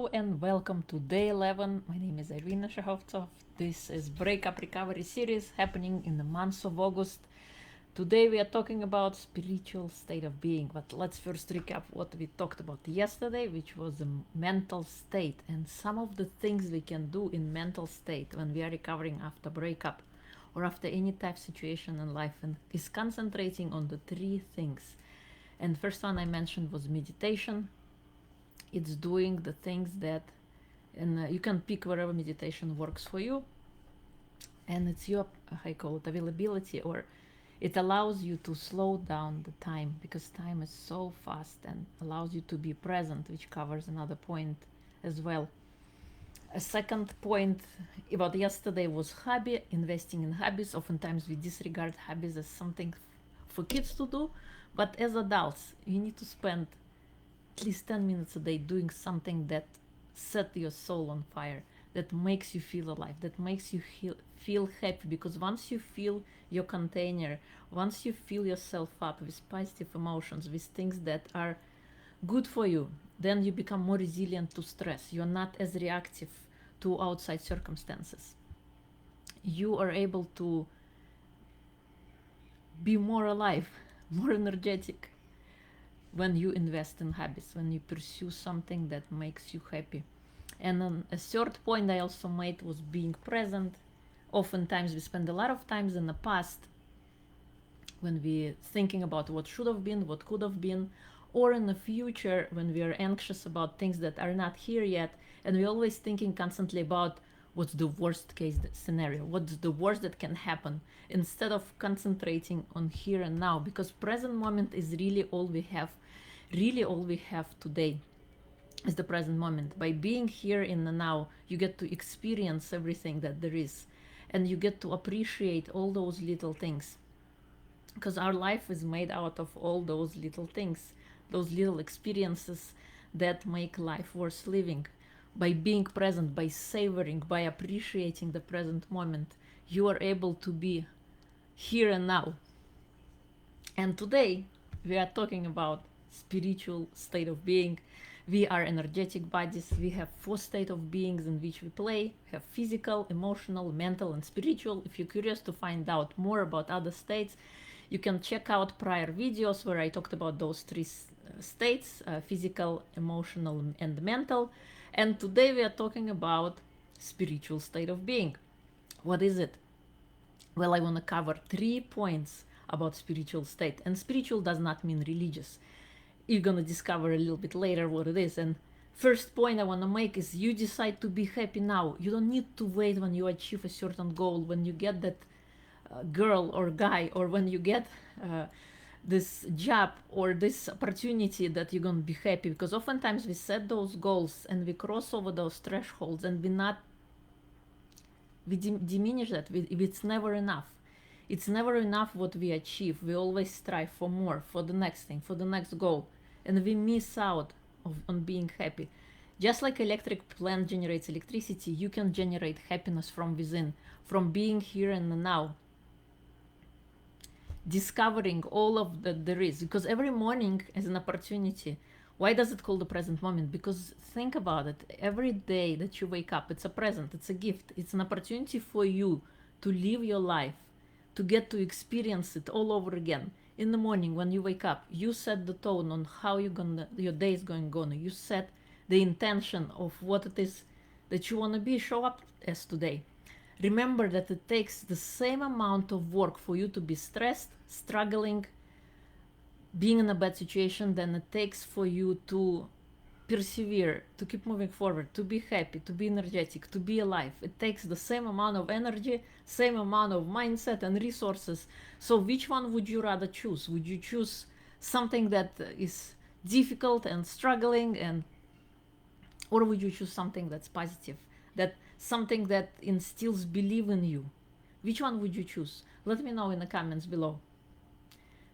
and welcome to day 11. My name is Irina Shahovtsov. This is Breakup Recovery series happening in the month of August. Today we are talking about spiritual state of being, but let's first recap what we talked about yesterday, which was the mental state and some of the things we can do in mental state when we are recovering after breakup or after any type situation in life, and is concentrating on the three things. And first one I mentioned was meditation. It's doing the things that, and you can pick wherever meditation works for you, and it's your, I call it, availability, or it allows you to slow down the time, because time is so fast, and allows you to be present, which covers another point as well. A second point about yesterday was hobby, investing in hobbies. Oftentimes we disregard hobbies as something for kids to do, but as adults you need to spend at least 10 minutes a day doing something that set your soul on fire, that makes you feel alive, that makes you feel happy. Because once you fill your container, once you fill yourself up with positive emotions, with things that are good for you, then you become more resilient to stress. You're not as reactive to outside circumstances. You are able to be more alive, more energetic, when you invest in hobbies, when you pursue something that makes you happy. And then a third point I also made was being present. Oftentimes we spend a lot of times in the past when we thinking about what should have been, what could have been, or in the future when we are anxious about things that are not here yet, and we're always thinking constantly about what's the worst case scenario, what's the worst that can happen, instead of concentrating on here and now, because present moment is really all we have. Really all we have today is the present moment. By being here in the now, you get to experience everything that there is, and you get to appreciate all those little things, because our life is made out of all those little things, those little experiences that make life worth living. By being present, by savoring, by appreciating the present moment, you are able to be here and now. And today we are talking about spiritual state of being. We are energetic bodies. We have 4 states of beings in which we play. We have physical, emotional, mental, and spiritual. If you're curious to find out more about other states, you can check out prior videos where I talked about those 3 states, physical, emotional, and mental. And today we are talking about spiritual state of being. What is it? Well, I want to cover 3 points about spiritual state. And spiritual does not mean religious. You're going to discover a little bit later what it is. And first point I want to make is you decide to be happy now. You don't need to wait when you achieve a certain goal, when you get that girl or guy, or when you get this job or this opportunity that you're going to be happy. Because oftentimes we set those goals and we cross over those thresholds, and we diminish that. It's never enough. It's never enough what we achieve. We always strive for more, for the next thing, for the next goal, and we miss out on being happy. Just like electric plant generates electricity, you can generate happiness from within, from being here and now, discovering all of that there is. Because every morning is an opportunity. Why does it call the present moment? Because think about it, every day that you wake up, it's a present, it's a gift, it's an opportunity for you to live your life, to get to experience it all over again. In the morning when you wake up, you set the tone on how your day is going on. You set the intention of what it is that you want to be, show up as today. Remember that it takes the same amount of work for you to be stressed, struggling, being in a bad situation, than it takes for you to persevere, to keep moving forward, to be happy, to be energetic, to be alive. It takes the same amount of energy, same amount of mindset and resources. So which one would you rather choose? Would you choose something that is difficult and struggling, or would you choose something that's positive, that something that instills belief in you? Which one would you choose? Let me know in the comments below.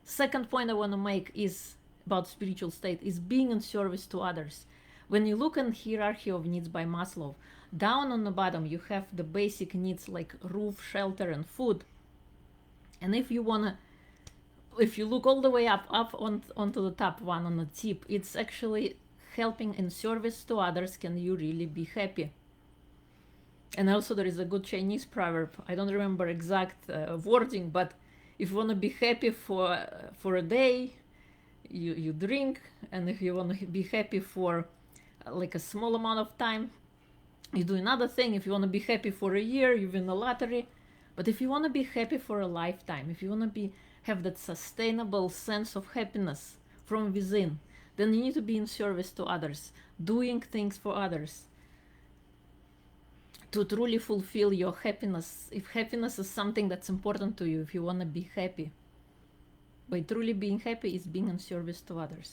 Second point I want to make is about spiritual state is being in service to others. When you look in hierarchy of needs by Maslow, down on the bottom you have the basic needs like roof, shelter, and food. And if you look all the way up onto the top one on the tip, it's actually helping in service to others can you really be happy? And also there is a good Chinese proverb, I don't remember exact wording, but if you want to be happy for a day, you drink, and if you want to be happy for like a small amount of time, you do another thing. If you want to be happy for a year, you win the lottery. But if you want to be happy for a lifetime, if you want to have that sustainable sense of happiness from within, then you need to be in service to others, doing things for others, to truly fulfill your happiness. If happiness is something that's important to you, if you want to be happy, by truly being happy is being in service to others.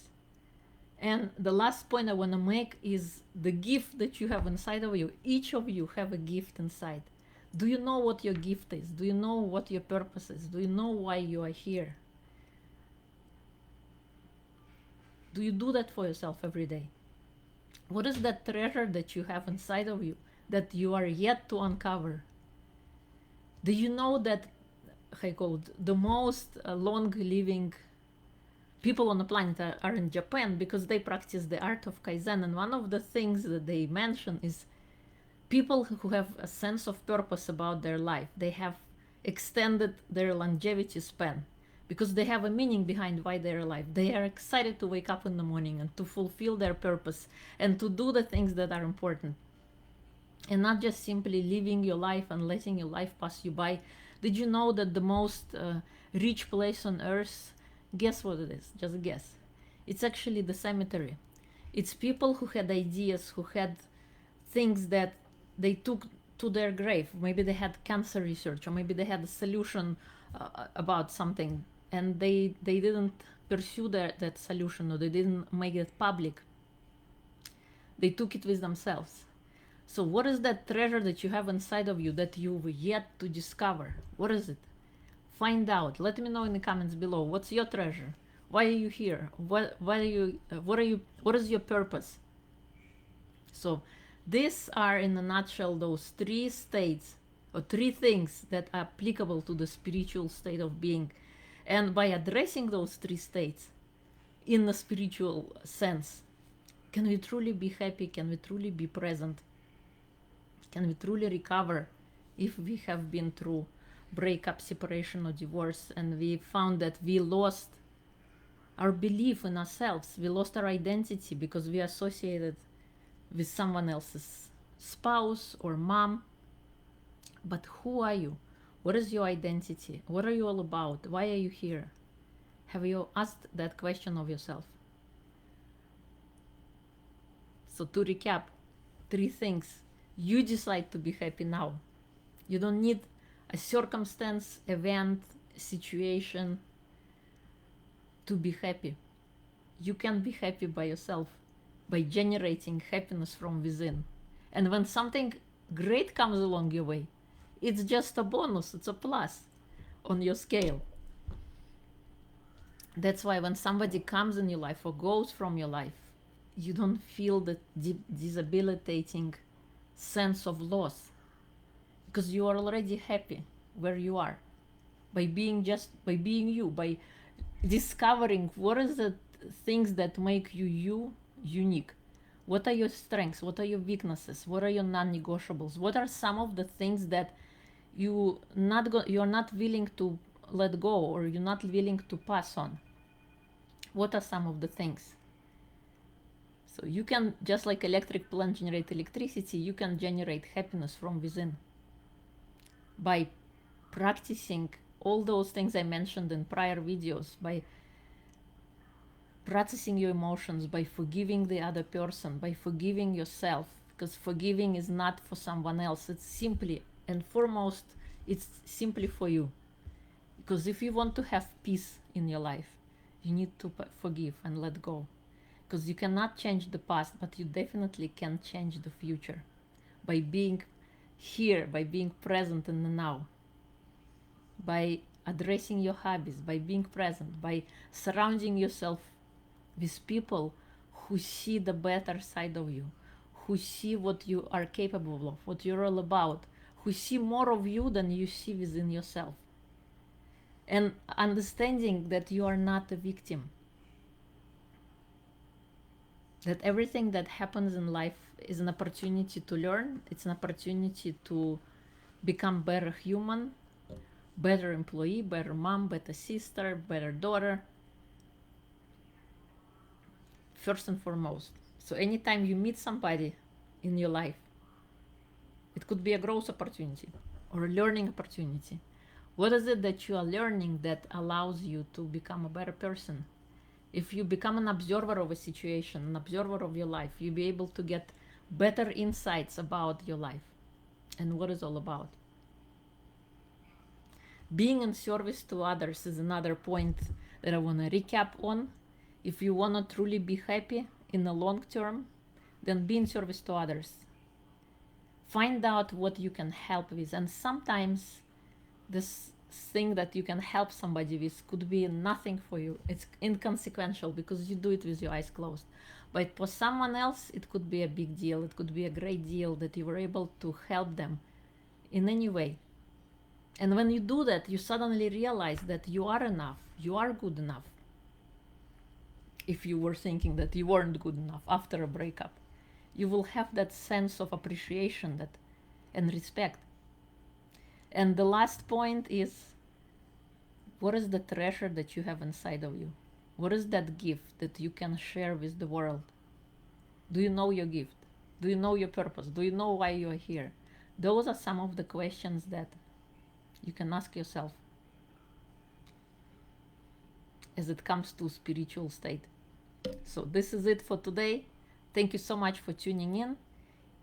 And the last point I want to make is the gift that you have inside of you. Each of you have a gift inside. Do you know what your gift is? Do you know what your purpose is? Do you know why you are here? Do you do that for yourself every day? What is that treasure that you have inside of you that you are yet to uncover? Do you know that, I call it, the most long-living people on the planet are in Japan because they practice the art of Kaizen, and one of the things that they mention is people who have a sense of purpose about their life. They have extended their longevity span because they have a meaning behind why they're alive. They are excited to wake up in the morning and to fulfill their purpose and to do the things that are important, and not just simply living your life and letting your life pass you by. Did you know that the most rich place on earth, guess what it is? Just guess. It's actually the cemetery. It's people who had ideas, who had things that they took to their grave. Maybe they had cancer research, or maybe they had a solution about something, and they didn't pursue that solution, or they didn't make it public. They took it with themselves. So what is that treasure that you have inside of you that you've yet to discover? What is it? Find out. Let me know in the comments below. What's your treasure? Why are you here? What is your purpose? So these are, in a nutshell, those 3 states or 3 things that are applicable to the spiritual state of being. And by addressing those 3 states in a spiritual sense, can we truly be happy? Can we truly be present? Can we truly recover if we have been through breakup, separation, or divorce, and we found that we lost our belief in ourselves, we lost our identity because we associated with someone else's spouse or mom? But who are you? What is your identity? What are you all about? Why are you here? Have you asked that question of yourself? So to recap, 3 things. You decide to be happy now. You don't need a circumstance, event, situation to be happy. You can be happy by yourself, by generating happiness from within. And when something great comes along your way, it's just a bonus, it's a plus on your scale. That's why when somebody comes in your life or goes from your life, you don't feel the debilitating sense of loss, because you are already happy where you are, by being you, by discovering what is the things that make you unique. What are your strengths? What are your weaknesses? What are your non-negotiables? What are some of the things that you're not willing to let go, or you're not willing to pass on? What are some of the things? So you can, just like electric plant generate electricity, you can generate happiness from within by practicing all those things I mentioned in prior videos, by practicing your emotions, by forgiving the other person, by forgiving yourself, because forgiving is not for someone else. It's simply and foremost, it's simply for you. Because if you want to have peace in your life, you need to forgive and let go. Because you cannot change the past, but you definitely can change the future by being here, by being present in the now, by addressing your hobbies, by being present, by surrounding yourself with people who see the better side of you, who see what you are capable of, what you're all about, who see more of you than you see within yourself. And understanding that you are not a victim. that everything that happens in life is an opportunity to learn. It's an opportunity to become better human, better employee, better mom, better sister, better daughter, first and foremost. So anytime you meet somebody in your life, it could be a growth opportunity or a learning opportunity. What is it that you are learning that allows you to become a better person? If you become an observer of a situation, an observer of your life, you'll be able to get better insights about your life and what it's all about. Being in service to others is another point that I want to recap on. If you want to truly be happy in the long term, then be in service to others. Find out what you can help with. And sometimes this thing that you can help somebody with could be nothing for you. It's inconsequential because you do it with your eyes closed. But for someone else, it could be a big deal. It could be a great deal that you were able to help them in any way. And when you do that, you suddenly realize that you are enough. You are good enough. If you were thinking that you weren't good enough after a breakup, you will have that sense of appreciation and respect. And the last point is, what is the treasure that you have inside of you? What is that gift that you can share with the world? Do you know your gift? Do you know your purpose? Do you know why you are here? Those are some of the questions that you can ask yourself as it comes to spiritual state. So this is it for today. Thank you so much for tuning in.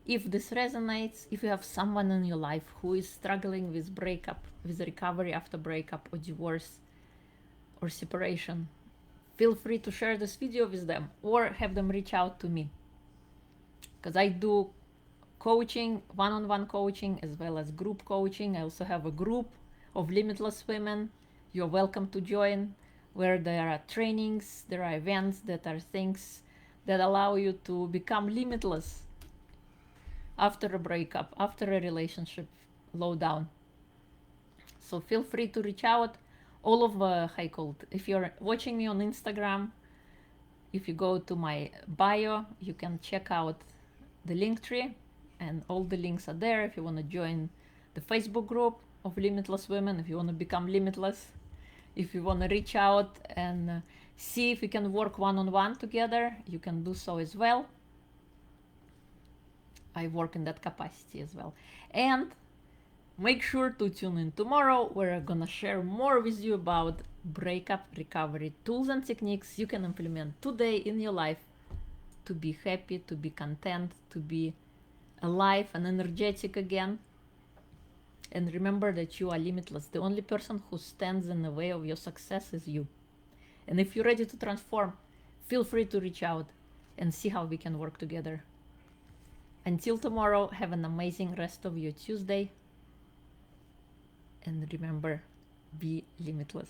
If this resonates, if you have someone in your life who is struggling with breakup, with recovery after breakup or divorce or separation, feel free to share this video with them or have them reach out to me. Because I do coaching, one-on-one coaching, as well as group coaching. I also have a group of limitless women. You're welcome to join, where there are trainings, there are events, that are things that allow you to become limitless after a breakup, after a relationship low down. So feel free to reach out. All of if you're watching me on Instagram, if you go to my bio, you can check out the link tree, and all the links are there. If you want to join the Facebook group of Limitless Women, if you want to become limitless, if you want to reach out and see if we can work one-on-one together, you can do so as well. I work in that capacity as well. And make sure to tune in tomorrow, where I'm gonna share more with you about breakup recovery tools and techniques you can implement today in your life to be happy, to be content, to be alive and energetic again. And remember that you are limitless. The only person who stands in the way of your success is you. And if you're ready to transform, feel free to reach out and see how we can work together. Until tomorrow, have an amazing rest of your Tuesday. And remember, be limitless.